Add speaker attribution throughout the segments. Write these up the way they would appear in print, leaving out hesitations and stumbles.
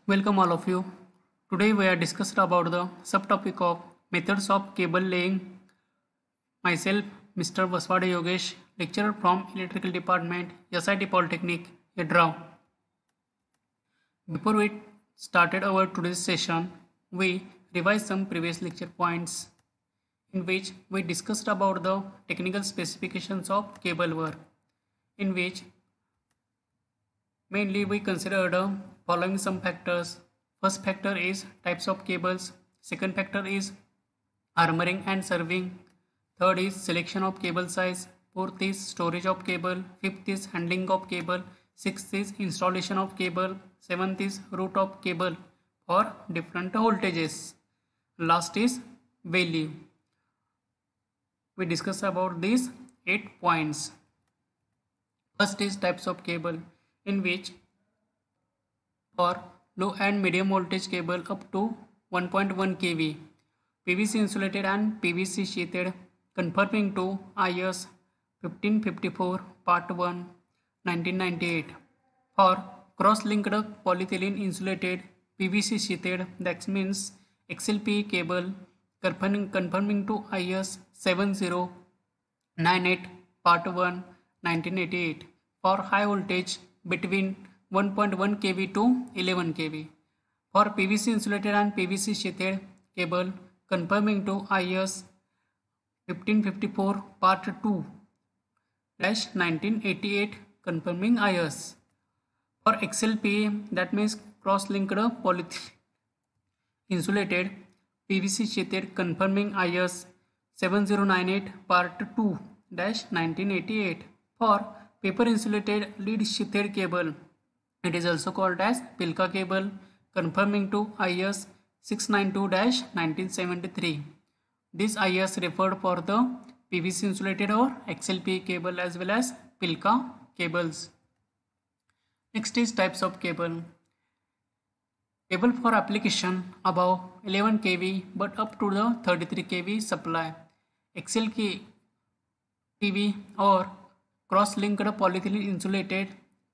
Speaker 1: Welcome all of you. Today we are discussed about the subtopic of methods of cable laying. Myself, Mr. Vaswade Yogesh, lecturer from Electrical Department, SIT Polytechnic, Yedrao. Before we started our today's session, we revised some previous lecture points in which we discussed about the technical specifications of cable work, in which mainly we considered following some factors. First factor is types of cables. Second factor is armoring and serving. Third is selection of cable size. Fourth is storage of cable. Fifth is handling of cable. Sixth is installation of cable. Seventh is route of cable for different voltages. Last is value. We discuss about these 8 points. First is types of cable, in which for low and medium voltage cable up to 1.1 kV, PVC insulated and PVC sheathed, conforming to IS 1554 Part 1 1998. For cross-linked polyethylene insulated PVC sheathed, that means XLPE cable, conforming to IS 7098 Part 1 1988. For high voltage between 1.1 kV to 11 kV. For PVC insulated and PVC sheathed cable, conforming to IS 1554 Part 2 1988, confirming IS. For XLPE, that means cross-linked polyethylene insulated PVC sheathed, confirming IS 7098 Part 2 1988. For paper insulated lead sheathed cable, it is also called as Pilka cable, conforming to IS 692-1973. This IS referred for the PVC insulated or XLPE cable as well as Pilka cables. Next is types of cable. Cable for application above 11 kV but up to the 33 kV supply. XLPE or cross-linked polyethylene insulated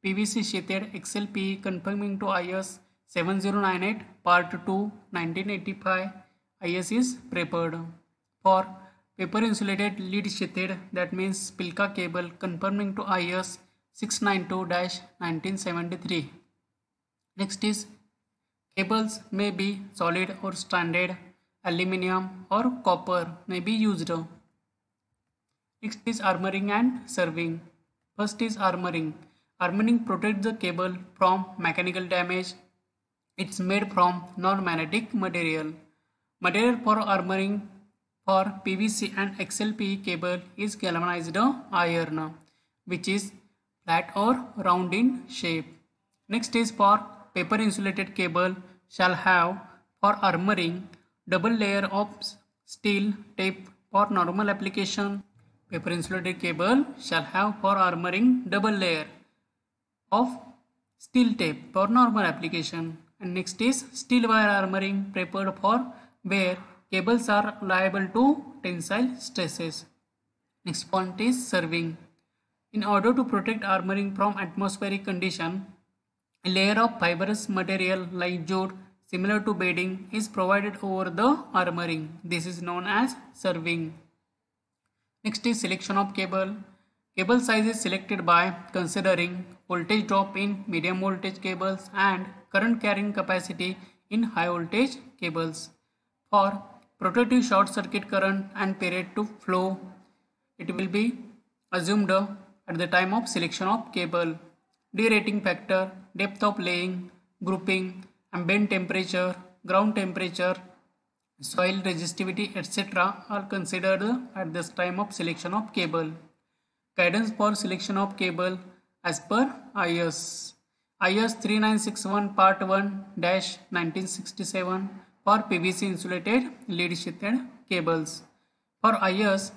Speaker 1: PVC sheathed XLPE, confirming to IS 7098 Part 2 1985. IS is preferred. For paper insulated lead sheathed, that means Pilka cable, confirming to IS 692-1973. Next is cables may be solid or stranded, aluminum or copper may be used. Next is armoring and serving. First is armoring. Armoring protects the cable from mechanical damage. It's made from non-magnetic material. Material for armoring for PVC and XLPE cable is galvanized iron, which is flat or round in shape. Next is for paper insulated cable shall have for armoring double layer of steel tape for normal application. Paper insulated cable shall have for armoring double layer of steel tape for normal application. And next is steel wire armoring, prepared for where cables are liable to tensile stresses. Next point is serving. In order to protect armoring from atmospheric condition, a layer of fibrous material like jute similar to bedding is provided over the armoring. This is known as serving. Next is selection of cable. Cable size is selected by considering voltage drop in medium voltage cables and current carrying capacity in high voltage cables. For protective short circuit current and period to flow, it will be assumed at the time of selection of cable. Derating factor, depth of laying, grouping, ambient temperature, ground temperature, soil resistivity, etc. are considered at this time of selection of cable. Guidance for selection of cable as per IS. IS 3961 Part 1 1967 for PVC insulated lead sheathed cables. For IS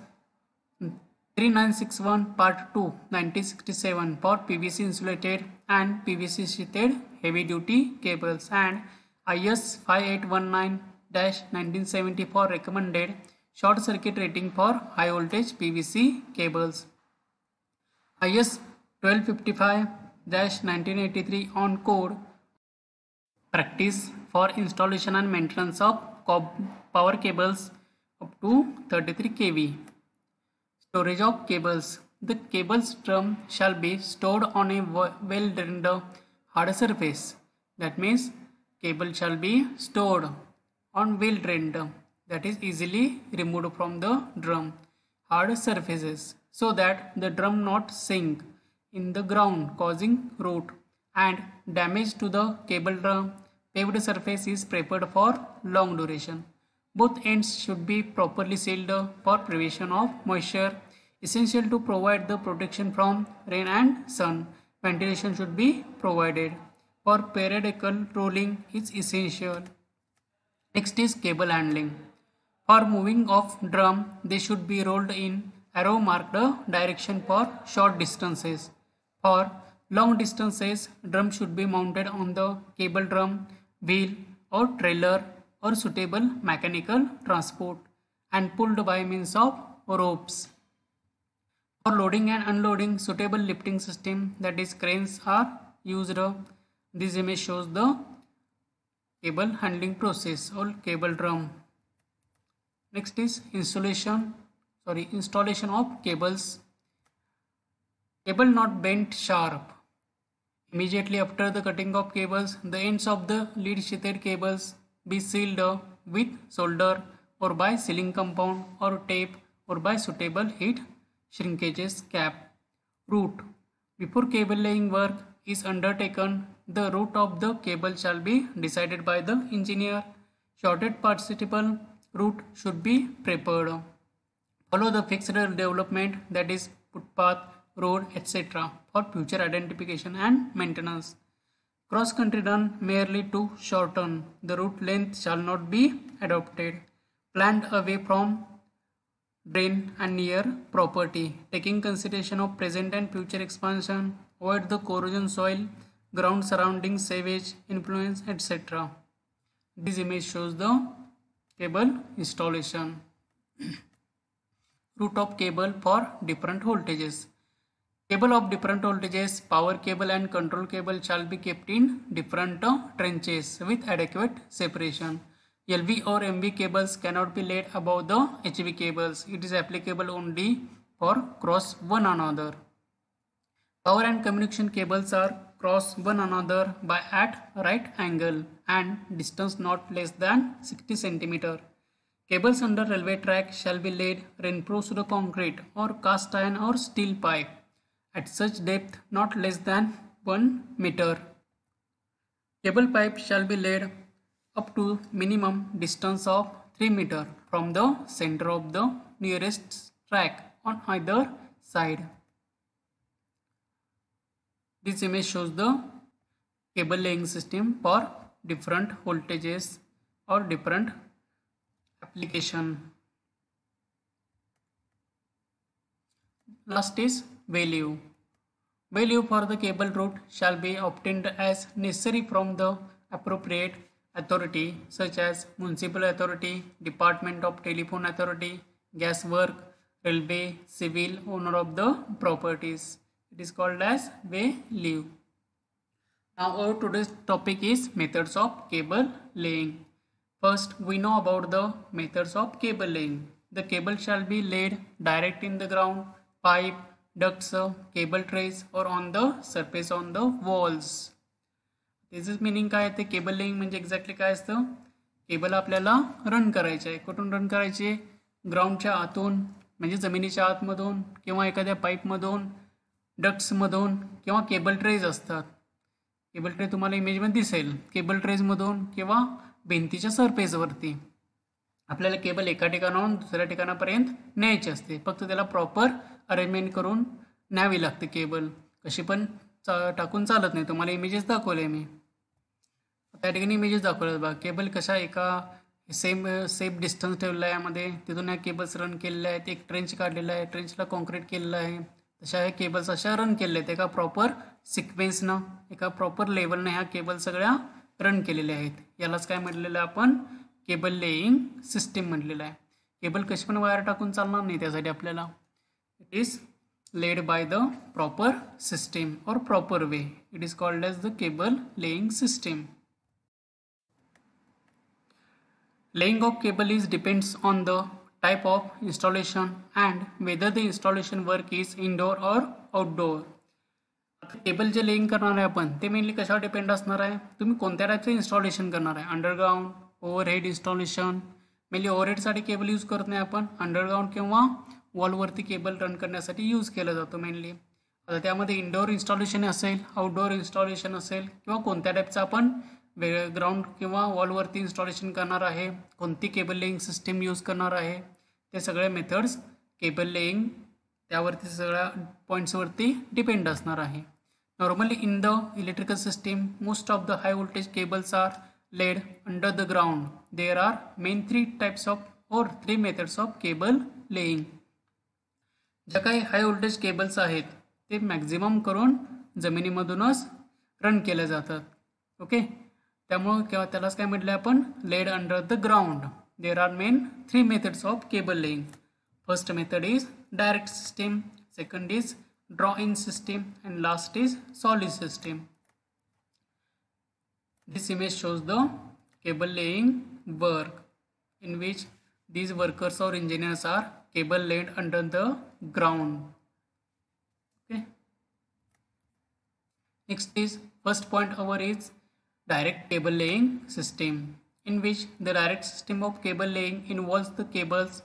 Speaker 1: 3961 Part 2 1967 for PVC insulated and PVC sheathed heavy duty cables, and IS 5819-1970 for recommended short circuit rating for high voltage PVC cables. IS 1255-1983 on code Practice for installation and maintenance of power cables up to 33 kV. Storage of cables. The cable's drum shall be stored on a well-drained hard surface. That means cable shall be stored on well-drained, that is easily removed from the drum hard surfaces, so that the drum not sink in the ground causing root and damage to the cable drum. Paved surface is prepared for long duration. Both ends should be properly sealed for prevention of moisture. Essential to provide the protection from rain and sun. Ventilation should be provided. For periodical rolling is essential. Next is cable handling. For moving of drum, they should be rolled in arrow marked direction for short distances. For long distances, drum should be mounted on the cable drum, wheel or trailer or suitable mechanical transport and pulled by means of ropes. For loading and unloading, suitable lifting system, that is cranes, are used. This image shows the cable handling process or cable drum. Next is installation of cables. Cable not bent sharp. Immediately after the cutting of cables, the ends of the lead sheathed cables be sealed with solder or by sealing compound or tape or by suitable heat shrinkages cap. Route. Before cable laying work is undertaken, the route of the cable shall be decided by the engineer. Shortest participle route should be prepared. Follow the fixed development, that is footpath, road, etc. for future identification and maintenance. Cross country run merely to shorten. The route length shall not be adopted. Planned away from drain and near property, taking consideration of present and future expansion. Avoid the corrosion soil, ground surrounding sewage, influence, etc. This image shows the cable installation. Route of cable for different voltages. Cable of different voltages, power cable and control cable shall be kept in different trenches with adequate separation. LV or MV cables cannot be laid above the HV cables. It is applicable only for cross one another. Power and communication cables are cross one another by at right angle and distance not less than 60 cm. Cables under railway track shall be laid reinforced concrete or cast iron or steel pipe at such depth not less than 1 meter. Cable pipe shall be laid up to minimum distance of 3 meter from the center of the nearest track on either side. This image shows the cable laying system for different voltages or different application. Last is value. Value for the cable route shall be obtained as necessary from the appropriate authority such as municipal authority, department of telephone authority, gas work, railway, civil owner of the properties. It is called as value. Now our today's topic is methods of cable laying. First, we know about the methods of cable laying. The cable shall be laid direct in the ground, pipe, ducts, cable trays or on the surface on the walls. This is meaning काय ते cable laying म्हणजे exactly काय असतं. Cable आपल्याला run करायचे आहे. कुठून run करायचे? ग्राउंडच्या आतून म्हणजे जमिनीच्या आतमधून किंवा एखाद्या पाईपमधून, डक्ट्समधून किंवा केबल ट्रेज असतात. केबल ट्रे तुम्हाला इमेजमध्ये दिसेल. केबल ट्रेजमधून किंवा भिंतीच्या सरफेसवरती आपल्याला केबल एका ठिकाणाहून दुसऱ्या ठिकाणापर्यंत न्यायची असते. फक्त त्याला प्रॉपर अरेंजमेंट करून न्यावी लागते. केबल कशी पण टाकून चालत नाही. तुम्हाला इमेजेस दाखवले मी. त्या ठिकाणी इमेजेस दाखवले बघा. केबल कशा एका सेफ डिस्टन्स ठेवलेला आहे यामध्ये. तिथून ह्या केबल्स रन केलेल्या आहेत. एक ट्रेंच काढलेला आहे. ट्रेंचला कॉन्क्रीट केलेलं आहे. तशा ह्या केबल्स अशा रन केलेल्या आहेत. एका प्रॉपर सिक्वेन्सनं, एका प्रॉपर लेवलनं ह्या केबल सगळ्या रन केलेल्या आहेत. यालाच काय म्हटलेलं आहे आपण? केबल लेइंग सिस्टीम म्हटलेलं आहे. केबल कशी पण वायर टाकून चालणार नाही. त्यासाठी आपल्याला it is laid by the proper system or proper way. It is called as the cable laying system. Laying of cable is depends on the type of installation and whether the installation work is indoor or outdoor. आता cable जे laying करणार आहे आपण ते mainly कशावर depend असणार आहे, तुम्ही कोणत्या टाईपचं इन्स्टॉलेशन करणार आहे. Underground, overhead installation. मेनली ओव्हरहेडसाठी केबल यूज करत नाही आपण, अंडरग्राऊंड किंवा वॉलवरती केबल रन करण्यासाठी यूज केला जातो मेनली. आता त्यामध्ये इंडोर इन्स्टॉलेशन असेल, आउटडोअर इन्स्टॉलेशन असेल किंवा कोणत्या टाईपचं आपण ग्राउंड किंवा वॉलवरती इन्स्टॉलेशन करणार आहे, कोणती केबल लेईंग सिस्टीम यूज करणार आहे, ते सगळे मेथड्स केबल लेईंग त्यावरती सगळ्या पॉईंट्सवरती डिपेंड असणार आहे. Normally in the electrical system, most of the high voltage cables are laid under the ground. There are main three methods of cable laying. ज्या काही हाय व्होल्टेज केबल्स आहेत ते maximum करून जमिनीमधूनच run केले जातात. ओके, त्यामुळं किंवा त्यालाच काय म्हटलं आपण, laid under the ground. There are main 3 methods of cable laying. First method is direct system, second is draw-in system, and last is solid system. This image shows the cable laying work in which these workers or engineers are cable laid under the ground. Okay. Next is first point over is direct cable laying system, in which the direct system of cable laying involves the cables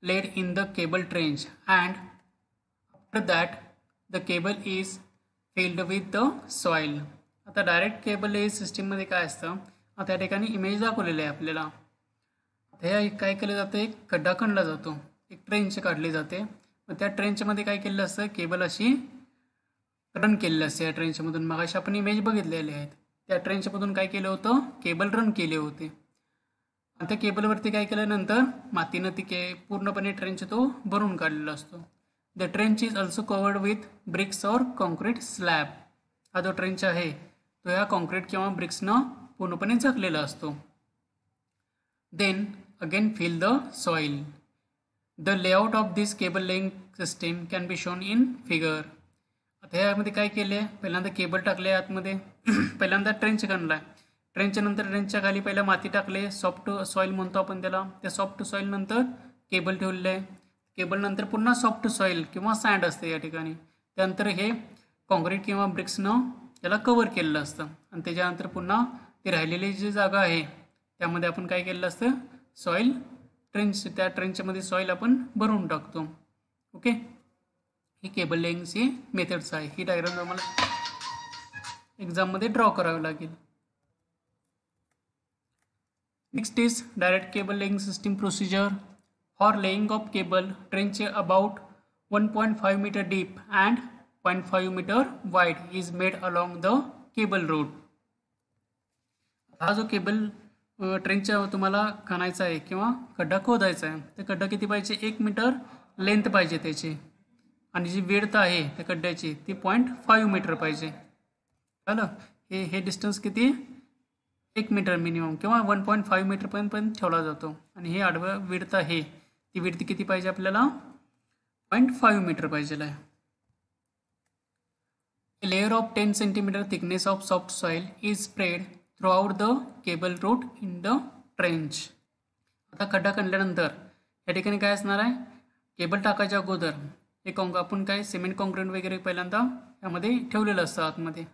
Speaker 1: laid in the cable trench and after that the cable is filled with the soil. आता direct cable laying सिस्टीममध्ये काय असतं, आता या ठिकाणी image दाखवलेलं आहे आपल्याला. आता हे काय केलं जातं, एक खड्डा खणला जातो, एक ट्रेंच काढली जाते. मग त्या ट्रेंचमध्ये काय केलेलं असतं, केबल अशी रन केलेली असते. या ट्रेंचमधून मग अशी आपण इमेज बघितलेले आहेत. त्या ट्रेंचमधून काय केलं होतं, केबल रन केले होते. आणि त्या केबलवरती काय केल्यानंतर मातीनं ती पूर्णपणे ट्रेंच तो भरून काढलेला असतो. The trench is also covered with bricks or concrete slab. हा जो ट्रेंच आहे तो या कॉन्क्रीट किंवा ब्रिक्सनं पूर्णपणे झाकलेला असतो. Then again fill the soil. The layout of this cable laying system can be shown in figure. आता यामध्ये काय केले, पहिल्यांदा केबल टाकले आतमध्ये, पहिल्यांदा ट्रेंच काढलाय, ट्रेंचच्या नंतर ट्रेंचच्या खाली पहिला माती टाकले, सॉफ्ट सॉईल म्हणतो आपण त्याला. त्या सॉफ्ट सॉईल नंतर केबल ठेवलेलं आहे. केबल नंतर पुन्हा सॉफ्ट सॉईल किंवा सँड असते या ठिकाणी. त्यानंतर हे कॉन्क्रीट किंवा ब्रिक्सनं त्याला कव्हर केलेलं असतं. आणि त्याच्यानंतर पुन्हा ती राहिलेली जी जागा आहे त्यामध्ये आपण काय केलेलं असतं, सॉईल ट्रेंच, त्या ट्रेंचमध्ये सॉईल आपण भरून टाकतो. ओके, ही केबल लेईंगची मेथड्स आहे. ही डायग्राम तुम्हाला एक्झाममध्ये ड्रॉ करावी लागेल. Next is direct cable laying system procedure. For laying of cable, trench about 1.5 meter deep and 0.5 meter wide is made along the cable route. हा जो केबल ट्रेंच तुम्हाला खणायचा आहे किंवा खड्डा खोदायचा आहे, ते खड्डा किती पाहिजे, 1 मीटर लेंथ पाहिजे त्याची. आणि जी विड्थ आहे त्या खड्ड्याची ती 0.5 मीटर पाहिजे. झालं, हे डिस्टन्स किती, 1 मीटर मिनिमम किंवा 1.5 मीटरपर्यंत पण ठेवला जातो. आणि हे आडवं विड्थ आहे, ती विड्थ किती पाहिजे आपल्याला, 0.5 मीटर पाहिजे आहे. A layer of 10 centimeter thickness of soft soil is spread throughout the cable route in the trench. आता खड्डा खणल्यानंतर या ठिकाणी काय असणार आहे, केबल टाकायच्या अगोदर एक आपण काय सिमेंट कॉन्क्रीट वगैरे पहिल्यांदा यामध्ये ठेवलेलं असतं, आतमध्ये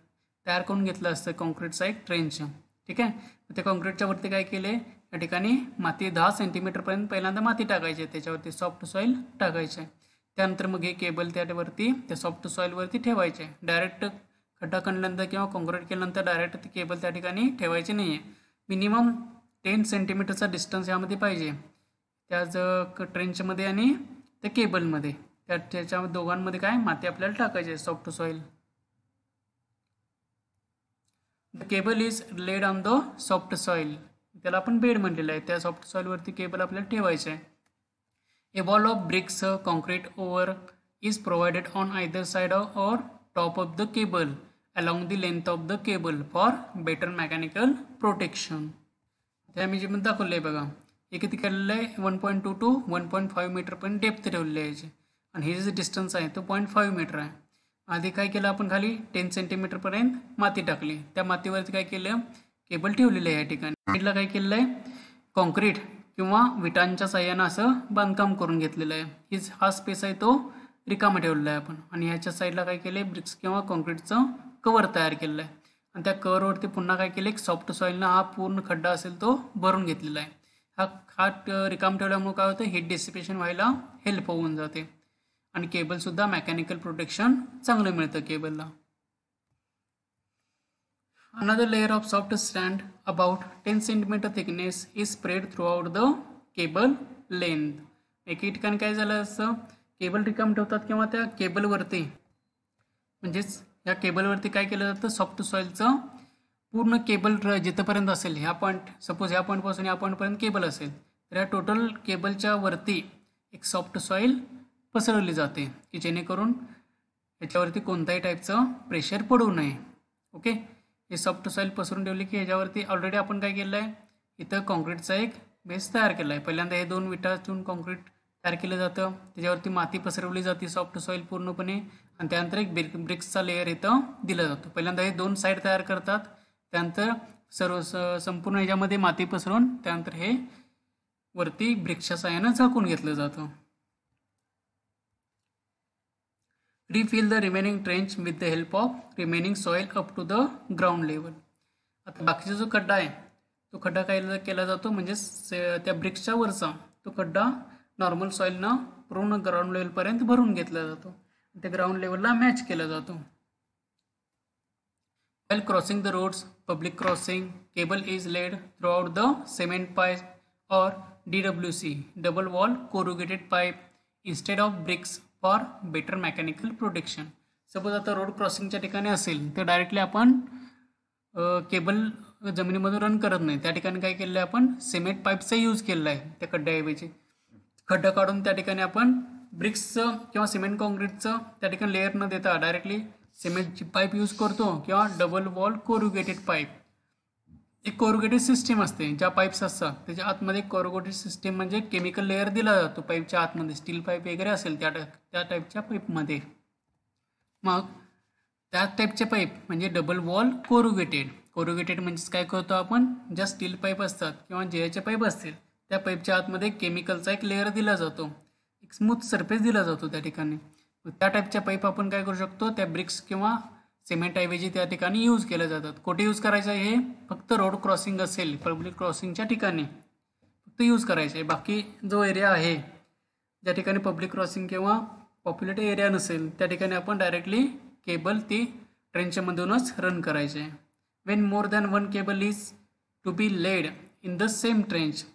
Speaker 1: तयार करून घेतलं असतं कॉन्क्रीटचा एक ट्रेंच. ठीक आहे, त्या कॉन्क्रीटच्या वरती काय केले, या ठिकाणी माती 10 सेंटीमीटरपर्यंत पहिल्यांदा माती टाकायची, त्याच्यावरती सॉफ्ट सॉईल टाकायचे. त्यानंतर मग हे केबल त्यावरती त्या सॉफ्ट सॉईलवरती ठेवायचे. डायरेक्ट खड्डा खणल्यानंतर किंवा कॉन्क्रीट केल्यानंतर डायरेक्ट ती केबल त्या ठिकाणी ठेवायची नाही आहे. मिनिमम 10 सेंटीमीटरचा डिस्टन्स यामध्ये पाहिजे, त्याच ट्रेंचमध्ये आणि त्या केबलमध्ये. त्याच्या दोघांमध्ये काय माती आपल्याला टाकायची आहे, soft soil. The cable is laid on the soft soil, त्याला आपण बेड म्हणलेलं आहे. त्या सॉफ्ट सॉईलवरती केबल आपल्याला ठेवायचं आहे. A wall of bricks concrete over is provided on either side और top of the cable along the length of the cable for better mechanical protection. त्या मी जे दाखवलं आहे बघा, हे किती केलेलं आहे, 1.2 to 1.5 मीटरपर्यंत डेप्थ ठेवलेली आहे याची. आणि हे जे डिस्टन्स आहे तो 0.5 मीटर आहे. आधी काय केलं आपण, खाली 10 सेंटीमीटरपर्यंत माती टाकली, त्या मातीवरती काय केलं, केबल ठेवलेलं आहे. या ठिकाणी साईडला काय केलेलं आहे, कॉन्क्रीट किंवा विटांच्या साह्यानं असं बांधकाम करून घेतलेलं आहे. हा स्पेस आहे तो रिकामा ठेवलेला आहे आपण, आणि ह्याच्या साईडला काय केलं आहे, ब्रिक्स किंवा कॉन्क्रीटचं कवर तयार केलेलं आहे. आणि त्या कवरवरती पुन्हा काय केलं, एक सॉफ्ट सॉईलनं हा पूर्ण खड्डा असेल तो भरून घेतलेला आहे. हा रिकाम ठेवल्यामुळे काय होतं, हीट डिसिपेशन व्हायला हेल्प होऊन जाते, आणि केबलसुद्धा मेकॅनिकल प्रोटेक्शन चांगलं मिळतं केबलला. Another layer of soft sand about 10 cm thickness is spread throughout the cable length. एके ठिकाणी काय झालं असं, केबल रिकाम ठेवतात किंवा त्या केबलवरती म्हणजेच या केबलवरती काय केलं जातं, सॉफ्ट सॉईलचं पूर्ण केबल जिथपर्यंत असेल, ह्या पॉईंट सपोज ह्या पॉईंटपासून या पॉईंटपर्यंत केबल असेल, तर या टोटल केबलच्या वरती एक सॉफ्ट सॉईल पसरवली जाते की जेणेकरून याच्यावरती कोणत्याही टाईपचं प्रेशर पडू नये. ओके, हे सॉफ्ट सॉईल पसरून ठेवली की ह्याच्यावरती ऑलरेडी आपण काय केलं आहे, इथं कॉन्क्रीटचा एक बेस तयार केला आहे. पहिल्यांदा हे 2 विटा ठेवून कॉन्क्रीट तयार केलं जातं, त्याच्यावरती माती पसरवली जाते सॉफ्ट सॉईल पूर्णपणे, आणि त्यानंतर एक ब्रिक्सचा लेअर इथं दिला जातो. पहिल्यांदा हे 2 साईड तयार करतात, त्यानंतर संपूर्ण ह्याच्यामध्ये माती पसरून त्यानंतर हे वरती ब्रिक्सच्या साह्यानं झाकून घेतलं जातं. Refill the remaining trench with the help of remaining soil up to the ground level. आता बाकीचा जो खड्डा आहे तो खड्डा काय केला जातो, म्हणजे त्या ब्रिक्सच्या वरचा तो खड्डा नॉर्मल सॉईलनं पूर्ण ग्राउंड लेवलपर्यंत भरून घेतला जातो, त्या ग्राउंड लेवलला मॅच केला जातो. While crossing the roads, public crossing, cable is laid throughout the cement pipe or DWC, double wall corrugated pipe, instead of bricks for better mechanical protection. Suppose आता रोड क्रॉसिंगच्या ठिकाणी असेल तर डायरेक्टली आपण cable जमिनीमधून run करत नाही, त्या ठिकाणी काय केलं आहे, आपण सिमेंट पाईपचा यूज केलेला आहे. त्या खड्ड्याऐवजी खड्डा काढून त्या ठिकाणी आपण ब्रिक्सचं किंवा सिमेंट कॉन्क्रीटचं त्या ठिकाणी लेअर न देता डायरेक्टली सिमेंटची पाईप यूज करतो, किंवा डबल वॉल कोरुगेटेड पाईप. एक कोरुगेटेड सिस्टीम असते, ज्या पाईप्स असतात त्याच्या आतमध्ये कोरुगेटेड सिस्टीम म्हणजे केमिकल लेअर दिला जातो पाईपच्या आतमध्ये, स्टील पाईप वगैरे असेल त्या टाईपच्या पाईपमध्ये. मग त्या टाईपचे पाईप म्हणजे डबल वॉल कोरुगेटेड म्हणजेच काय करतो आपण, ज्या स्टील पाईप असतात किंवा जेचे पाईप असतील त्या पाईपच्या आतमध्ये केमिकलचा एक लेअर दिला जातो, एक स्मूथ सरफेस दिला जातो त्या ठिकाणी. त्या टाईपच्या पाईप आपण काय करू शकतो, त्या ब्रिक्स किंवा सिमेंट ऐवजी त्या ठिकाणी यूज केल्या जातात. कुठे यूज करायचं आहे, हे फक्त रोड क्रॉसिंग असेल, पब्लिक क्रॉसिंगच्या ठिकाणी फक्त यूज करायचं आहे. बाकी जो एरिया आहे ज्या ठिकाणी पब्लिक क्रॉसिंग किंवा पॉप्युलेटेड एरिया नसेल त्या ठिकाणी आपण डायरेक्टली केबल ती ट्रेंचमधूनच रन करायचे. When more than one cable is to be laid in the same trench,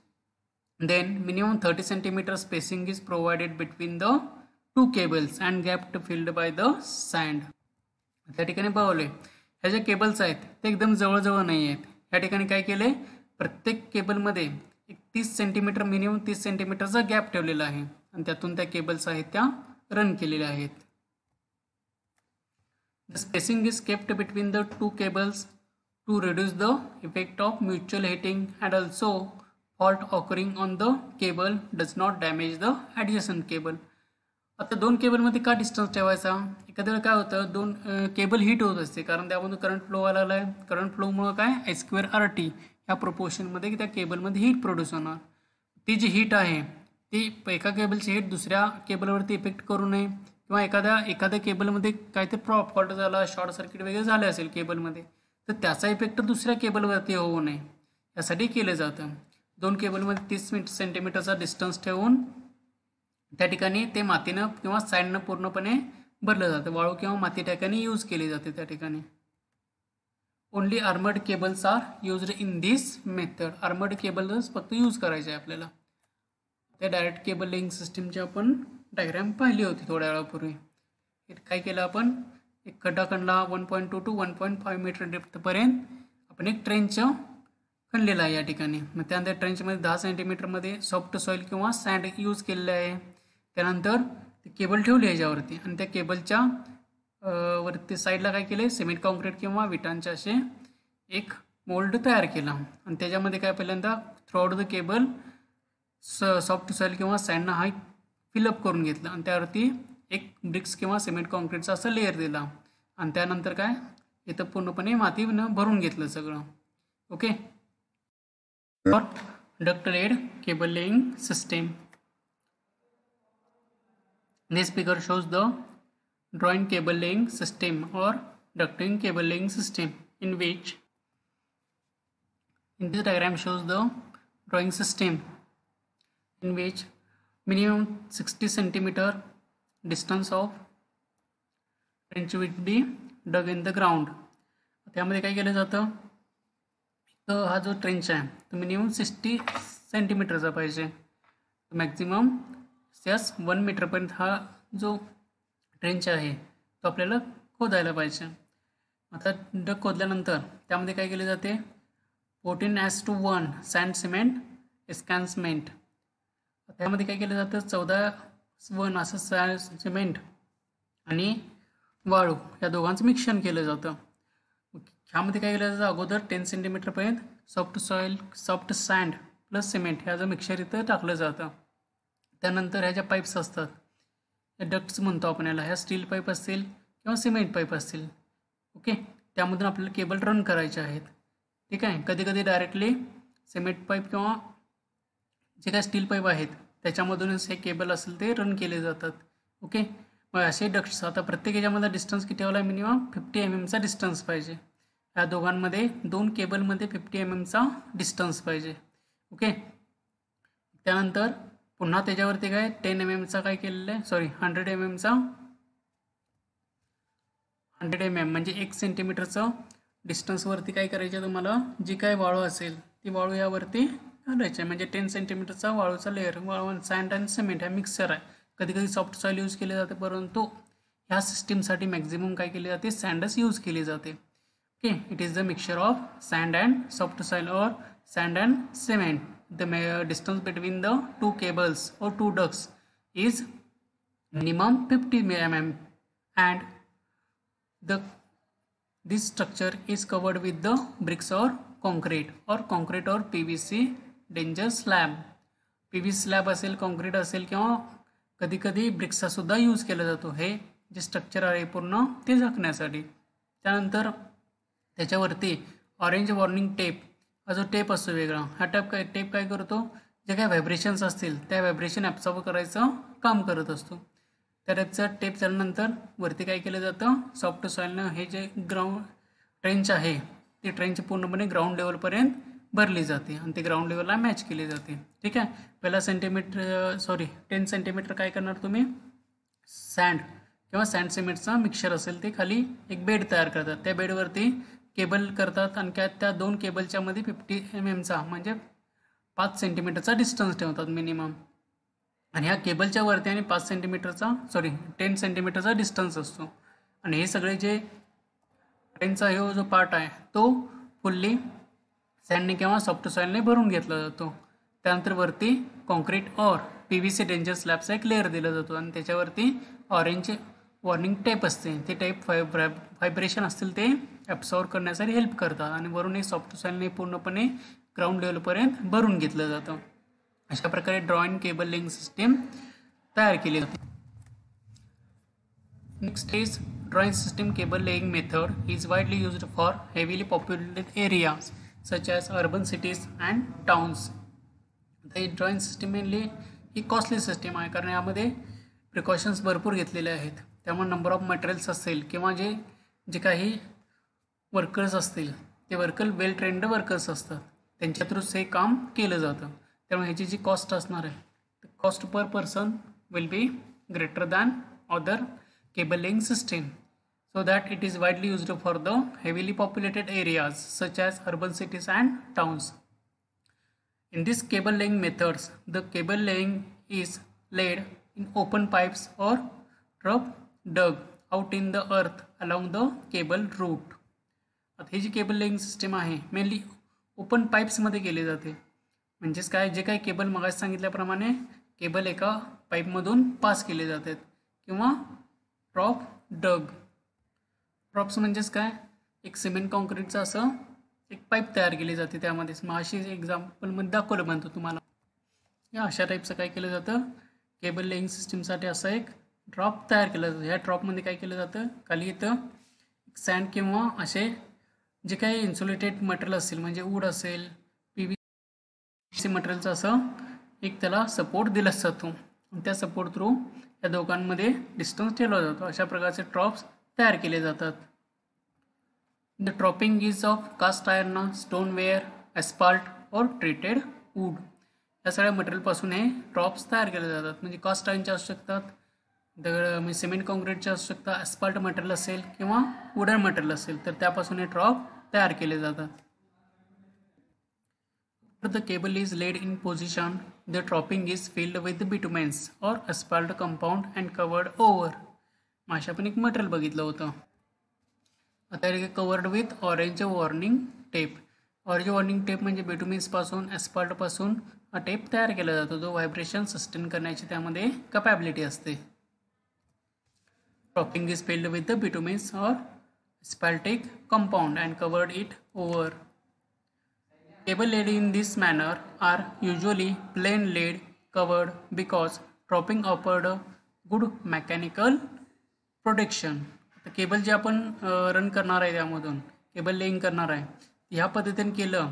Speaker 1: then minimum 30 cm spacing is provided between the 2 cables and gap filled by the sand. त्या ठिकाणी पावले ह्या ज्या cables आहेत ते एकदम जवळजवळ नाही आहेत. ह्या ठिकाणी काय केले, प्रत्येक केबलमध्ये एक 30 cm मिनिमम 30 cmचा गॅप ठेवलेला आहे, आणि त्यातून त्या केबल्स आहेत त्या रन केलेल्या आहेत. The spacing is kept between the 2 cables to reduce the effect of mutual heating and also fault occurring on the cable does not damage the adjacent cable. आता 2 केबलमध्ये का डिस्टन्स ठेवायचा, एखाद्या वेळेला काय होतं, 2 केबल हीट होत असते कारण त्यामधून करंट फ्लो व्हायला लागला आहे. करंट फ्लोमुळं काय I2RT ह्या प्रोपोर्शनमध्ये त्या केबलमध्ये हीट प्रोड्यूस होणार. ती जी हीट आहे ती एका केबलची हीट दुसऱ्या केबलवरती इफेक्ट करू नये, किंवा एखाद्या केबलमध्ये काहीतरी फॉल्ट झाला, शॉर्ट सर्किट वगैरे झाले असेल केबलमध्ये, तर त्याचा इफेक्ट दुसऱ्या केबलवरती होऊ नये यासाठी केलं जातं. 2 केबलमध्ये 30 cmचा डिस्टन्स ठेवून त्या ठिकाणी ते मातीनं किंवा सँडनं पूर्णपणे भरलं जातं. वाळू किंवा माती ठिकाणी यूज केली जाते त्या ठिकाणी. Only armoured cables are used in this method. Armoured cables फक्त यूज करायचे आहे आपल्याला. त्या डायरेक्ट केबल लिंक सिस्टीमची आपण डायग्राम पाहिली होती थोड्या वेळापूर्वी. काय केलं आपण, एक खड्डा खणला 1.2 to 1.5 मीटर डेप्थपर्यंत आपण एक ट्रेंच खणलेला आहे या ठिकाणी. मग त्यानंतर ट्रेंचमध्ये 10 cm सॉफ्ट सॉईल किंवा सँड यूज केलेलं आहे. त्यानंतर ते केबल ठेवली ह्याच्यावरती, आणि त्या केबलच्या वरती साईडला काय केले, सिमेंट कॉन्क्रीट किंवा विटांचे असे एक मोल्ड तयार केला, आणि त्याच्यामध्ये काय पहिल्यांदा throughout the cable soft soil किंवा सँडनं हा फिलअप करून घेतला, आणि त्यावरती एक ब्रिक्स किंवा सिमेंट कॉन्क्रीटचा असा लेअर दिला, आणि त्यानंतर काय इथं पूर्णपणे मातीनं भरून घेतलं सगळं. Okay, duct led cable laying system. This figure shows the drawing cable laying system or ducting cable laying system, in which in this diagram shows the drawing system in which minimum 60 centimeter distance of trench will be dug in the ground. त्यामध्ये काय केलं जातं, तर हा जो trench आहे तो minimum 60 सेंटीमीटरचा पाहिजे, मॅक्झिमम 1 मीटरपर्यंत हा जो ट्रेंच आहे तो आपल्याला खोदायला पाहिजे. आता डग खोदल्यानंतर त्यामध्ये काय केले जाते, 14:1 सँड सिमेंट एस्कॅन्समेंट. त्यामध्ये काय केलं जातं, 14:1 असं सिमेंट आणि वाळू या दोघांचं मिश्रण केलं जातं. ह्यामध्ये काय केलं जातं, अगोदर 10 सेंटीमीटरपर्यंत सॉफ्ट सँड प्लस सिमेंट ह्याचं मिक्सर इथं टाकलं जातं. त्यानंतर ह्या ज्या पाईप्स असतात, या डक्ट्स म्हणतो आपण याला, ह्या स्टील पाईप असतील किंवा सिमेंट पाईप असतील, ओके, त्यामधून आपल्याला केबल रन करायचे आहेत. ठीक आहे. कधी कधी डायरेक्टली सिमेंट पाईप किंवा जे काय स्टील पाईप आहेत त्याच्यामधूनच हे केबल असेल ते रन केले जातात. ओके. मग असे डक्ट्स, आता प्रत्येक याच्यामध्ये डिस्टन्स किती ठेवला, मिनिमम 50 mm डिस्टन्स पाहिजे. या दोघांमध्ये 2 केबलमध्ये 50 mm डिस्टन्स पाहिजे. ओके. त्यानंतर पुन्हा त्याच्यावरती काय 10 mm काय केलेलं आहे, सॉरी 100 mm म्हणजे 1 सेंटीमीटरचं डिस्टन्सवरती काय करायचं, तुम्हाला जी काय वाळू असेल ती वाळू यावरती घालायची आहे. म्हणजे 10 सेंटीमीटरचा वाळूचा लेअर, वाळू सँड आणि सिमेंट हा मिक्सर आहे. कधी कधी सॉफ्ट सॉईल यूज केले जाते, परंतु ह्या सिस्टीमसाठी मॅक्झिमम काय केले जाते, सँडच यूज केली जाते. Okay. It is the mixture of sand and soft soil और sand and cement. The distance between the 2 cables or 2 ducts is minimum 50 mm and this structure is covered with the bricks or concrete or PVC danger slab. PVC slab असेल, concrete असेल किंवा कधी कधी ब्रिक्सचा सुद्धा use केला जातो, हे जे स्ट्रक्चर आहे पूर्ण ते झाकण्यासाठी. त्यानंतर त्याच्यावरती ऑरेंज वॉर्निंग टेप हा जो टेप असतो वेगळा, हा टेप काय करतो, जे काही व्हायब्रेशन्स असतील त्या व्हायब्रेशन ॲब्सॉर्ब करायचं काम करत असतो. त्या टाईपचा टेप झाल्यानंतर वरती काय केलं जातं, सॉफ्ट सॉईलनं हे जे ट्रेंच आहे ती ट्रेंच पूर्णपणे ग्राउंड लेवलपर्यंत भरली जाते आणि ते ग्राउंड लेवलला मॅच केली जाते. ठीक आहे. पहिला 10 सेंटीमीटर काय करणार तुम्ही, सँड किंवा सँड सिमेंटचा मिक्सचर असेल ते खाली एक बेड तयार करतात. त्या बेडवरती केबल करतात आणि त्या 2 केबलच्या मध्ये 50 mm म्हणजे 5 सेंटीमीटरचा डिस्टन्स ठेवतात मिनिमम. आणि ह्या केबलच्या वरती आणि 10 सेंटीमीटरचा डिस्टन्स असतो. आणि हे सगळे जे ट्रेनचा हे जो पार्ट आहे तो फुल्ली सँडने किंवा सॉफ्ट सॉईलने भरून घेतला जातो. त्यानंतर वरती कॉन्क्रीट और PVC डेंजर स्लॅबचा एक लेअर दिला जातो आणि त्याच्यावरती ऑरेंज वॉर्निंग टेप असते. ते टेप व्हायब्रेशन असतील ते ॲब्सॉर्ब करण्यासाठी हेल्प करतात आणि वरून एक सॉफ्ट सॉईलने पूर्णपणे ग्राउंड लेवलपर्यंत भरून घेतलं जातं. अशा प्रकारे ड्रॉइंग केबल लेइंग सिस्टीम तयार केली जाते. Next is drawing system cable laying method is widely used for heavily populated areas such as urban cities and towns. आता ही ड्रॉइंग सिस्टीम मेनली ही कॉस्टली सिस्टीम आहे, कारण यामध्ये प्रिकॉशन्स भरपूर घेतलेले आहेत. त्यामुळे नंबर ऑफ मटेरियल्स असेल किंवा जे काही वर्कर्स असतील ते वेल ट्रेंड वर्कर्स असतात, त्यांच्या थ्रूच हे काम केलं जातं. त्यामुळे ह्याची जी कॉस्ट असणार आहे, cost per person will be greater than other cable laying system, so that it is widely used for the heavily populated areas such as urban cities and towns. In this cable laying methods, the cable laying is laid in open pipes or trough dug out in the earth along the cable route. आता ही जी cable laying system आहे mainly open पाईप्समध्ये केली जाते. म्हणजेच काय, जे काही cable मगाशी सांगितल्याप्रमाणे केबल एका पाईपमधून पास केले जातात किंवा ट्रॉप डग. ट्रॉप्स म्हणजेच काय, एक सिमेंट कॉन्क्रीटचं असं एक पाईप तयार केली जाते, त्यामध्येच मग अशी एक्झाम्पलमध्ये दाखवलं म्हणतो तुम्हाला. या अशा टाईपचं काय केलं जातं, केबल लेइंग सिस्टीमसाठी असं एक ड्रॉप तयार केलं जातं. ह्या ड्रॉपमध्ये काय केलं जातं, खाली इथं सँड किंवा असे जे काही इन्सुलेटेड मटेरियल असतील म्हणजे वूड असेल, मटेरियलचा असं एक त्याला सपोर्ट दिलाच जातो आणि त्या सपोर्ट थ्रू या दोघांमध्ये डिस्टन्स ठेवला जातो. अशा प्रकारचे ट्रॉप्स तयार केले जातात. The troughing is of cast iron, stoneware, asphalt और ट्रीटेड वूड. या सगळ्या मटेरियलपासून हे ट्रॉप्स तयार केले जातात. म्हणजे कास्ट आयर्नचे असू शकतात, दगड म्हणजे सिमेंट कॉन्क्रीटचे असू शकतात, ॲस्फाल्ट मटेरियल असेल किंवा वुडन मटेरियल असेल तर त्यापासून हे ट्रॉप तयार केले जातात. The cable is laid in position, the dropping is filled with bitumens or asphalt compound and covered over. अशा पण एक मटेरियल बघितलं होतं. आता covered with orange warning tape. Orange warning tape म्हणजे बिटुमिन्स पासून ॲस्फाल्ट पासून हा टेप तयार केला जातो जो व्हायब्रेशन सस्टेन करण्याची त्यामध्ये कॅपॅबिलिटी असते. Dropping is filled with the bitumens और asphaltic compound and covered it over. Cable laid in this manner are usually plain laid covered because dropping offered a good mechanical protection. Cable जे आपण run करणार आहे त्यामधून cable laying करणार आहे ह्या पद्धतीने केलं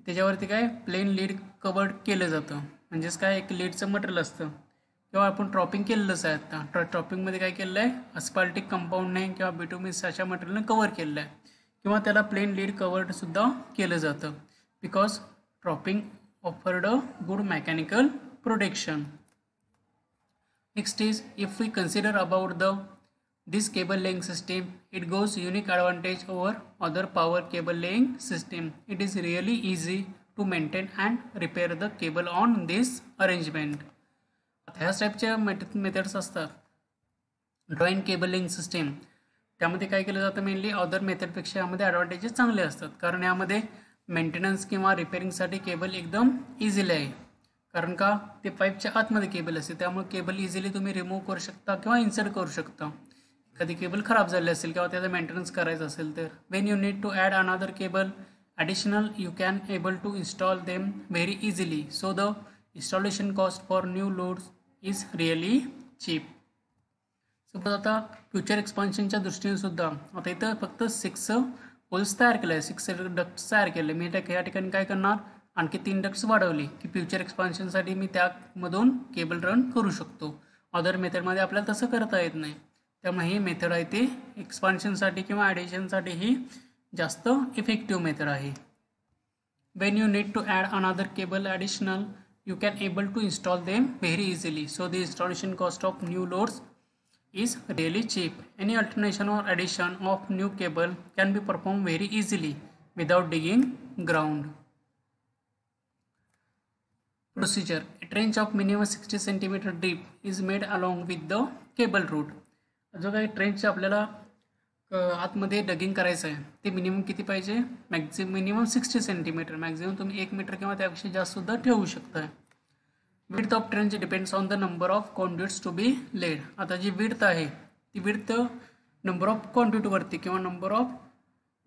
Speaker 1: त्याच्यावरती काय प्लेन लीड कवर्ड केलं जातं. म्हणजेच काय एक लीडचं मटेरियल असतं किंवा आपण ट्रॉपिंग केलेलंच आहे. आता ट्रॉपिंगमध्ये काय केलं आहे अस्फाल्टिक कंपाऊंडने किंवा बिटुमिन्स अशा मटेरियलने कवर केलेलं आहे किंवा त्याला प्लेन लीड कवर्डसुद्धा केलं जातं. Because dropping offered a good mechanical protection. Next is if we consider about this cable laying system, it goes unique advantage over other power cable laying system. It is really easy to maintain and repair the cable on this arrangement. ह्या टाईपच्या methods असतात. Drawing cable laying system त्यामध्ये काय केलं जातं mainly other मेथडपेक्षा यामध्ये advantages चांगले असतात कारण यामध्ये मेंटेनन्स किंवा रिपेअरिंगसाठी केबल एकदम इझिली आहे. कारण का ते पाईपच्या आतमध्ये केबल असते त्यामुळे केबल इझिली तुम्ही रिमूव्ह करू शकता किंवा इन्सर्ट करू शकता. एखादी केबल खराब झाली असेल किंवा त्याचा मेंटेनन्स करायचं असेल तर when you need to add another cable additional you can able to install them very easily. So the installation cost for new loads is really cheap. Suppose आता फ्युचर एक्सपान्शनच्या दृष्टीने सुद्धा आता इथं फक्त 6 होल्स तयार केलं आहे 6 डक्ट्स तयार केले. मी या ठिकाणी काय करणार आणखी 3 डक्ट्स वाढवली की फ्युचर एक्सपान्शनसाठी मी त्यामधून केबल रन करू शकतो. अदर मेथडमध्ये आपल्याला तसं करता येत नाही. त्यामुळे ही मेथड आहे ते एक्सपान्शनसाठी किंवा ॲडिशनसाठी ही जास्त इफेक्टिव्ह मेथड आहे. When you need to add another cable additional you can able to install them very easily. So the installation cost of new loads is really cheap. Any alternation or addition of new cable can be performed very easily without digging ground. Procedure: a trench of minimum 60 cm deep is made along with the cable route. जो काही trench आपल्याला आतमध्ये डगिंग करायचं आहे ते minimum किती पाहिजे minimum 60 centimetre. Maximum तुम्ही 1 मीटर किंवा त्यापेक्षा जास्त सुद्धा ठेवू शकता. Width of trench depends on the number of conduits to be laid. आता जी विड्थ आहे ती विड्थ नंबर ऑफ कॉन्ड्युइटवरती किंवा नंबर ऑफ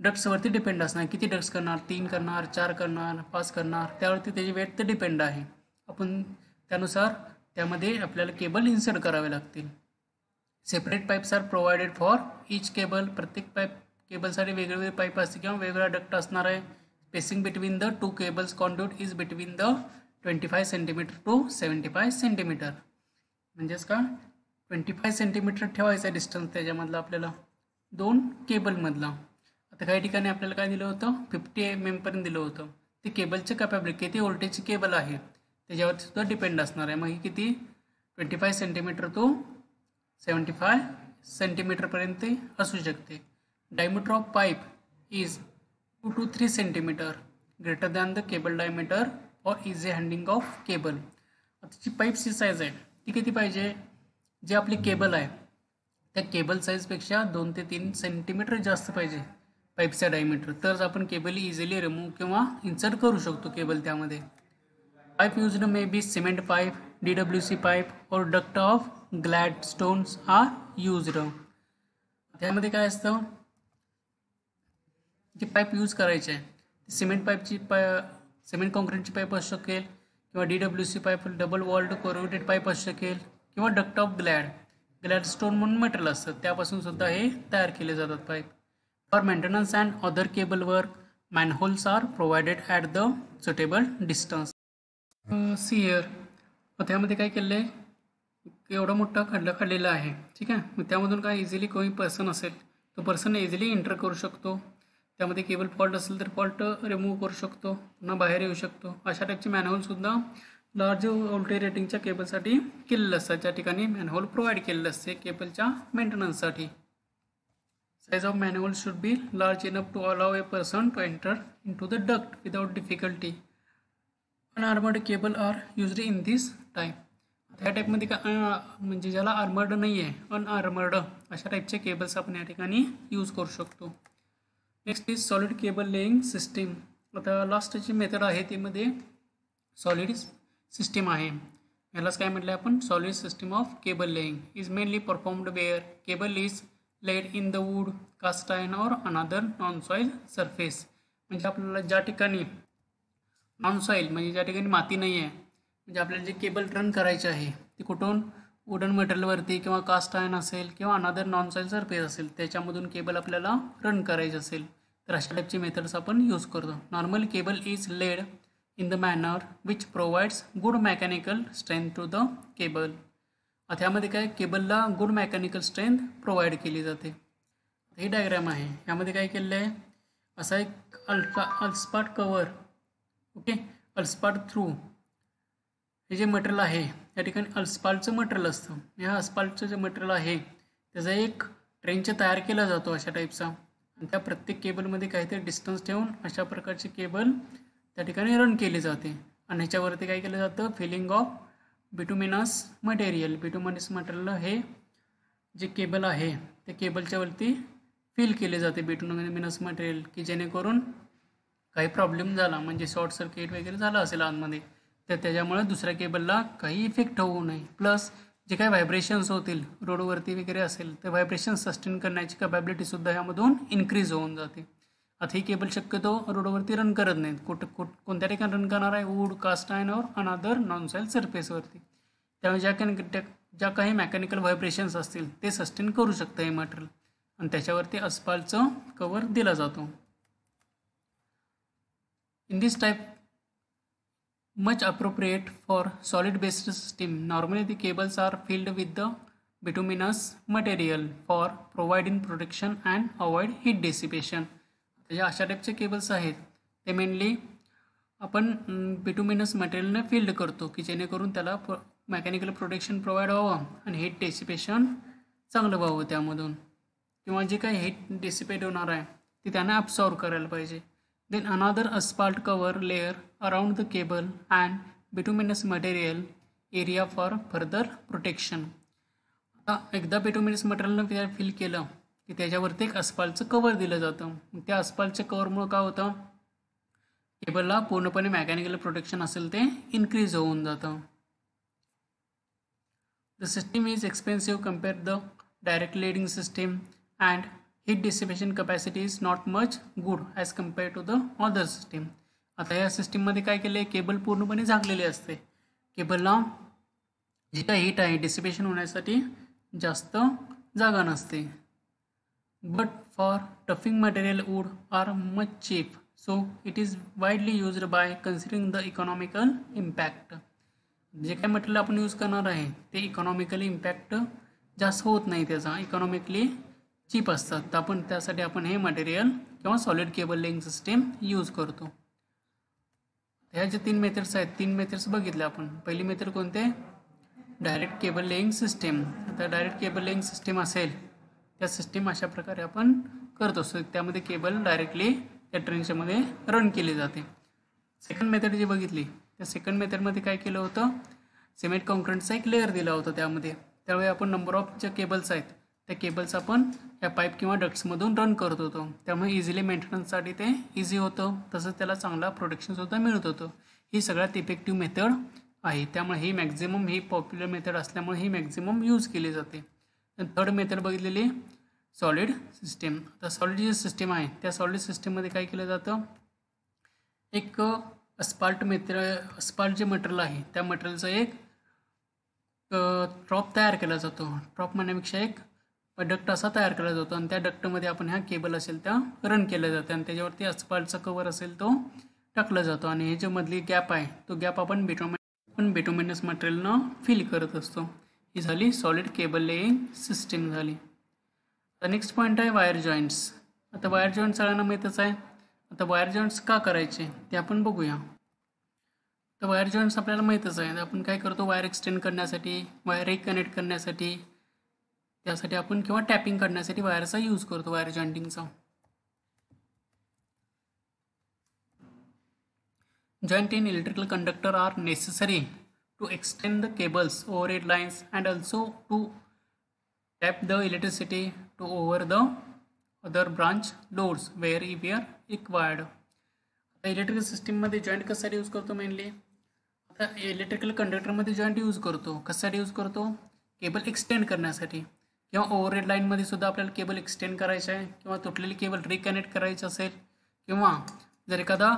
Speaker 1: डक्ट्सवरती डिपेंड असणार. किती डक्ट्स करणार 3 करणार 4 करणार 5 करणार त्यावरती त्याची वेट डिपेंड आहे. आपण त्यानुसार त्यामध्ये आपल्याला केबल इन्सर्ट करावे लागतील. Separate pipes are provided for each cable. प्रत्येक केबलसाठी वेगवेगळे पाईप असते किंवा वेगवेगळा डक्ट असणार आहे. Spacing between the 2 cables conduit is between the 25 centimetre to 75 centimetre. म्हणजेच का 25 सेंटीमीटर ठेवायचा डिस्टन्स त्याच्यामधला आपल्याला 2 केबलमधला. आता काही ठिकाणी आपल्याला काय दिलं होतं 50 mm पर्यंत दिलं होतं. ते केबलचं कॅपॅबिलिटी किती व्होल्टेजची केबल आहे त्याच्यावरती सुद्धा डिपेंड असणार आहे. मग ही किती 25 सेंटीमीटर टू 75 सेंटीमीटरपर्यंत असू शकते. Diameter of pipe is 2 to 3 centimetre greater than the cable diameter और इझी हँडिंग ऑफ केबल. आता जी पाईपची साईज आहे ती किती पाहिजे जे आपली केबल आहे त्या केबल साईजपेक्षा 2 ते 3 सेंटीमीटर जास्त पाहिजे पाईपचा डायमीटर. तरच आपण केबल इझिली रिमूव्ह किंवा इन्सर्ट करू शकतो केबल त्यामध्ये. Pipe used may be cement pipe, DWC pipe और duct of glad stones are used. त्यामध्ये काय असतं जे पाईप यूज करायचे आहे सिमेंट पाईपची सिमेंट कॉन्क्रीटची पाईप असू शकेल किंवा DWC pipe double walled corrugated pipe असू शकेल किंवा डक्ट ऑफ ग्लॅड स्टोन म्हणून मटेरियल असतं त्यापासून सुद्धा हे तयार केले जातात pipe. For maintenance and other cable work manholes are provided at the suitable distance. See here, मग त्यामध्ये काय केलं आहे, एवढा मोठा खड्डा काढलेला आहे, ठीक आहे. मग त्यामधून काय इझिली कोणी पर्सन असेल तो पर्सन इझिली एंटर करू शकतो. त्यामध्ये केबल फॉल्ट असेल तर फॉल्ट रिमूव्ह करू शकतो, पुन्हा बाहेर येऊ शकतो. अशा टाईपचे मॅनहोलसुद्धा लार्ज व्होल्टेज रेटिंगच्या केबलसाठी केलेलं असतात, ज्या ठिकाणी मॅनहोल प्रोव्हाइड केलेलं असते केबलच्या मेंटेनन्ससाठी. Size of manhole should be large enough to allow a person to enter in to the duct without difficulty. Unarmoured cable are usually in this type. त्या टाईपमध्ये का म्हणजे ज्याला आर्मर्ड नाही आहे, अनआर्मर्ड अशा टाईपचे केबल्स आपण या ठिकाणी यूज करू शकतो. Next is solid cable laying system. आता लास्टची मेथड आहे त्यामध्ये सॉलिड सिस्टीम आहे. यालाच काय म्हटलं आपण, solid system of cable laying is mainly performed where cable is laid in the wood, cast iron और अनदर नॉन सॉइल सरफेस. म्हणजे आपल्याला ज्या ठिकाणी नॉन सॉइल म्हणजे ज्या ठिकाणी माती नाही आहे, म्हणजे आपल्याला जे केबल रन करायचे आहे ते कुठून, वुडन मटेरियलवरती किंवा कास्ट आयर्न असेल किंवा अनदर नॉन सॉइल सरफेस असेल, त्याच्यामधून केबल आपल्याला रन करायचे असेल तर अशा टाईपचे मेथड्स आपण यूज करतो. Normal cable is laid in the manner which provides good mechanical strength to the cable. त्यामध्ये काय, केबलला गुड मेकॅनिकल स्ट्रेंथ प्रोव्हाइड केली जाते. ही डायग्राम आहे, यामध्ये काय केलेलं आहे, असा एक अल्सपाट कवर, ओके, अल्सपाट थ्रू हे जे मटेरियल आहे या ठिकाणी अल्सपाल्टचं मटेरियल असतं. ह्या अस्पाल्टचं जे मटेरियल आहे त्याचा एक ट्रेंच तयार केला जातो अशा टाईपचा, आणि त्या प्रत्येक केबलमध्ये काहीतरी डिस्टन्स ठेवून अशा प्रकारची केबल त्या ठिकाणी रन केली जाते. आणि ह्याच्यावरती काय केलं जातं, filling of bituminous material. Bituminous material हे जे केबल आहे त्या केबलच्या वरती फिल केले जाते बिटुमिनस मटेरियल, की जेणेकरून काही प्रॉब्लेम झाला म्हणजे शॉर्ट सर्किट वगैरे झालं असेल आतमध्ये तर त्याच्यामुळे दुसऱ्या केबलला काही इफेक्ट होऊ नये. प्लस जे काही व्हायब्रेशन्स होतील रोडवरती वगैरे असेल तर व्हायब्रेशन सस्टेन करण्याची कॅपॅबिलिटीसुद्धा यामधून इन्क्रीज होऊन जाते. आता ही केबल शक्यतो रोडवरती रन करत नाहीत, कोणत्या ठिकाणी रन करणार आहे, वूड, कास्ट आयर्न और अनदर नॉन सॉइल सरफेसवरती. त्यामुळे ज्या काही मेकॅनिकल व्हायब्रेशन्स असतील ते सस्टेन करू शकतं हे मटेरियल, आणि त्याच्यावरती अस्पाल्टचं कवर दिला जातो. In this type, much appropriate for solid-based system. Normally, the cables are filled with the bituminous material for providing protection and avoid heat dissipation. जे अशा टाईपचे केबल्स आहेत ते मेनली आपण बिटुमिनस मटेरियलने फिल्ड करतो, की जेणेकरून त्याला मेकॅनिकल प्रोटेक्शन प्रोव्हाइड व्हावं आणि हीट डिसिपेशन चांगलं व्हावं त्यामधून, किंवा जे काही हीट डिसिपेट होणार आहे ते त्याने ॲब्सॉर्ब करायला पाहिजे. Then another asphalt cover layer around the cable and bituminous material area for further protection. आता एकदा बिटुमिनस मटेरियलनं फिल केलं की त्याच्यावरती एक अस्पाल्टचं कवर दिलं जातं. त्या अस्पाल्टच्या कवरमुळे काय होतं, केबलला पूर्णपणे मेकॅनिकल प्रोटेक्शन असेल ते इन्क्रीज होऊन जातं. The system is expensive compare the direct leading system and heat dissipation capacity is not much good as compare to the other system. आता या सिस्टीममध्ये काय केलं आहे, केबल पूर्णपणे झाकलेली असते, केबलला जी काही हीट आहे डिसिपेशन होण्यासाठी जास्त जागा नसते. But for troughing material wood are much cheap, so it is widely used by considering the economical impact. जे काही मटेरियल आपण यूज करणार आहे ते इकॉनॉमिकली इम्पॅक्ट जास्त होत नाही, त्याचा इकॉनॉमिकली चीप असतात, तर आपण त्यासाठी आपण हे मटेरियल किंवा solid cable laying system use करतो. ह्या जे 3 मेथड्स आहेत, 3 मेथड्स बघितले आपण. पहिली मेथड कोणते, डायरेक्ट केबल लेईंग सिस्टीम. आता डायरेक्ट केबल लेईंग सिस्टीम असेल त्या सिस्टीम अशा प्रकारे आपण करत असतो, त्यामध्ये केबल डायरेक्टली त्या ट्रेनच्यामध्ये रन केली जाते. सेकंड मेथड जी बघितली त्या सेकंड मेथडमध्ये काय केलं होतं, सिमेंट कॉन्क्रीटचा एक लेअर दिला होता त्यामध्ये. त्यावेळी आपण नंबर ऑफ ज्या केबल्स आहेत त्या केबल्स आपण या पाईप किंवा डक्ट्समधून रन करत होतो, त्यामुळे इझिली मेंटेनन्ससाठी ते इझी होतं, तसंच त्याला चांगला प्रोटेक्शनसुद्धा मिळत होतं. ही सगळ्यात इफेक्टिव्ह मेथड आहे, त्यामुळे ही मॅक्झिमम ही पॉप्युलर मेथड असल्यामुळे ही मॅक्झिमम यूज केली जाते. थर्ड मेथड बघितलेली सॉलिड सिस्टीम. आता सॉलिड जी सिस्टीम आहे त्या सॉलिड सिस्टीममध्ये काय केलं जातं, एक अस्पाल्ट जे मटेरियल आहे त्या मटेरियलचा एक ट्रॉप तयार केला जातो. ट्रॉप म्हणण्यापेक्षा एक डक्ट असा तयार केला जातो, आणि त्या डक्टमध्ये आपण ह्या केबल असेल त्या रन केल्या जाते, आणि त्याच्यावरती अस्पाल्टचा कवर असेल तो टाकला जातो, आणि हे जो मधली गॅप आहे तो गॅप आपण बिटुमिनस आपण बिटुमिनस मटेरियलनं फिल करत असतो. ही झाली सॉलिड केबल लेईंग सिस्टीम झाली. आता नेक्स्ट पॉईंट आहे वायर जॉईंट्स. आता वायर जॉईंट सगळ्यांना माहीतच आहे. आता वायर जॉईंट्स का करायचे ते आपण बघूया. तर वायर जॉईंट्स आपल्याला माहीतच आहे. आपण काय करतो, वायर एक्सटेंड करण्यासाठी, वायर रिकनेक्ट करण्यासाठी, त्यासाठी आपण किंवा टॅपिंग करण्यासाठी वायरचा यूज करतो, wire जॉईंटिंगचा. Joint in electrical conductor are necessary to extend the cables, overhead lines, and also to tap the electricity to over the other branch loads where required. आता electrical सिस्टीममध्ये joint कशासाठी use करतो mainly. आता electrical कंडक्टरमध्ये joint use करतो. कशासाठी use करतो, cable extend करण्यासाठी, किंवा ओव्हरहेड लाईनमध्ये सुद्धा आपल्याला केबल एक्सटेंड करायचं आहे, किंवा तुटलेली केबल रिकनेक्ट करायचं असेल, किंवा जर एखादा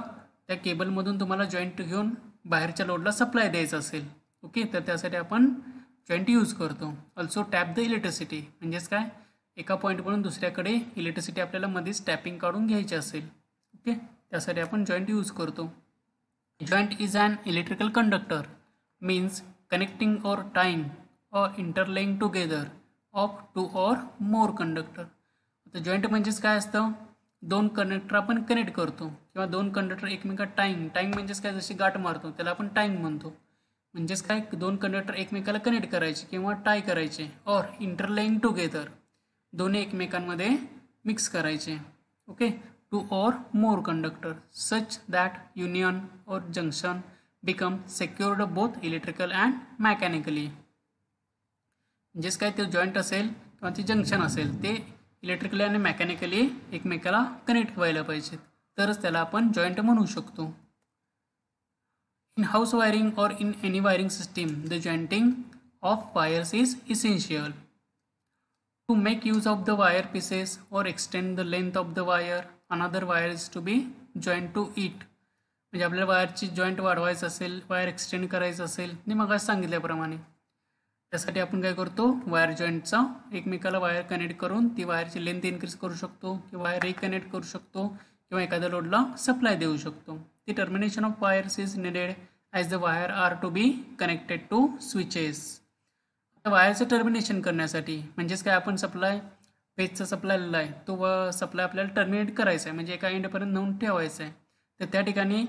Speaker 1: त्या केबलमधून तुम्हाला जॉईंट घेऊन बाहेरच्या लोडला सप्लाय द्यायचा असेल, ओके, तर त्यासाठी आपण जॉईंट यूज करतो. ऑल्सो टॅप द इलेक्ट्रिसिटी, म्हणजेच काय, एका पॉईंटवरून दुसऱ्याकडे इलेक्ट्रिसिटी आपल्याला मध्येच टॅपिंग काढून घ्यायची असेल, ओके, त्यासाठी आपण जॉईंट यूज करतो. Joint is an electrical conductor means connecting or tying or interlaying together of 2 or more conductor. आता जॉईंट म्हणजेच काय असतं, दोन कंडक्टर आपण कनेक्ट करतो, किंवा दोन कंडक्टर एकमेकात टाईंग म्हणजेच काय, जशी गाठ मारतो त्याला आपण टाईंग म्हणतो. म्हणजेच काय, दोन कंडक्टर एकमेकाला कनेक्ट करायचे किंवा टाय करायचे. ऑर इंटरलेईंग टुगेदर, दोन्ही एकमेकांमध्ये मिक्स करायचे, okay. 2 or more conductor such that union और junction become secured both electrical and mechanically. म्हणजेच काय, ते जॉईंट असेल किंवा ते जंक्शन असेल, ते इलेक्ट्रिकली आणि मेकॅनिकली एकमेकाला कनेक्ट व्हायला पाहिजेत, तरच त्याला आपण जॉईंट म्हणू शकतो. इन हाऊस वायरिंग और in any wiring system the jointing of wires is essential. To make use of the wire pieces और extend the length of the wire, another wire is to be joint to it. म्हणजे आपल्याला वायरची joint वाढवायचं असेल, wire extend करायचं असेल, मी मगाच सांगितल्याप्रमाणे, त्यासाठी आपण काय करतो, वायर जॉईंटचा एकमेकाला वायर कनेक्ट करून ती वायरची लेंथ इन्क्रीज करू शकतो, किंवा वायर रिकनेक्ट करू शकतो, किंवा एखाद्या लोडला सप्लाय देऊ शकतो. The termination of wires is needed as the wire are to be connected to switches. आता वायरचं टर्मिनेशन करण्यासाठी, म्हणजेच काय, आपण सप्लाय पेजचा सप्लाय दिला आहे, तो सप्लाय आपल्याला टर्मिनेट करायचा आहे, म्हणजे एका एंडपर्यंत नेऊन ठेवायचा आहे. तर त्या ठिकाणी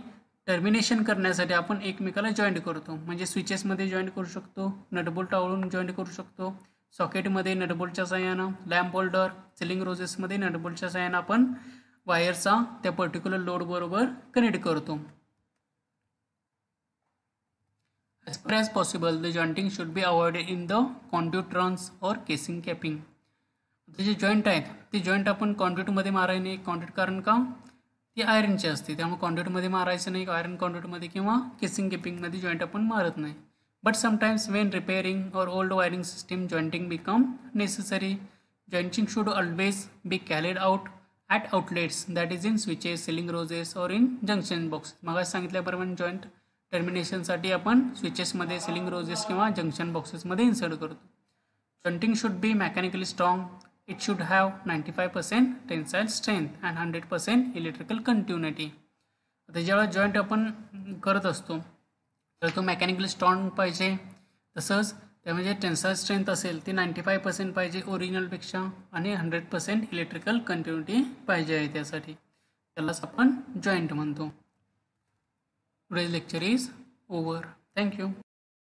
Speaker 1: टर्मिनेशन करण्यासाठी आपण एकमेकाला जॉईंट करतो. म्हणजे स्विचेसमध्ये जॉईंट करू शकतो, नटबोल्ट आवळून जॉईंट करू शकतो, सॉकेटमध्ये नटबोल्टच्या साहाय्यानं, लॅम्प होल्डर, सिलिंग रोजेसमध्ये नटबोल्टच्या साहाय्यानं आपण वायरचा त्या पर्टिक्युलर लोड बरोबर कनेक्ट करतो. As per as possible the jointing should be avoided in the conduit runs और केसिंग कॅपिंग. आता जे जॉईंट आहेत ते जॉईंट आपण कॉन्ड्यूटमध्ये मारायला नाही. कॉन्ड्यूट कारण का, ती आयरनची असते, त्यामुळे कॉन्ड्यूटमध्ये मारायचं नाही, आयरन कॉन्ड्यूटमध्ये किंवा केसिंग केपिंगमध्ये जॉईंट आपण मारत नाही. बट समटाइम्स वेन रिपेअरिंग और old wiring system jointing become necessary. Jointing should always be carried out at outlets, that is in switches, ceiling roses और इन जंक्शन बॉक्स. मग सांगितल्याप्रमाणे जॉईंट टर्मिनेशनसाठी आपण स्विचेसमध्ये, सिलिंग रोजेस किंवा जंक्शन बॉक्सेसमध्ये insert करतो. Jointing should be mechanically strong. It should have 95% tensile strength and 100% electrical continuity. आता जेव्हा जॉईंट आपण करत असतो तर तो मेकॅनिकली स्ट्रॉंग पाहिजे, तसंच त्यामध्ये टेन्साईल स्ट्रेंथ असेल ती 95% पाहिजे ओरिजिनलपेक्षा, आणि 100% इलेक्ट्रिकल कंटिन्युटी पाहिजे आहे, त्यासाठी त्यालाच आपण जॉईंट म्हणतो. Today's lecture is over. Thank you.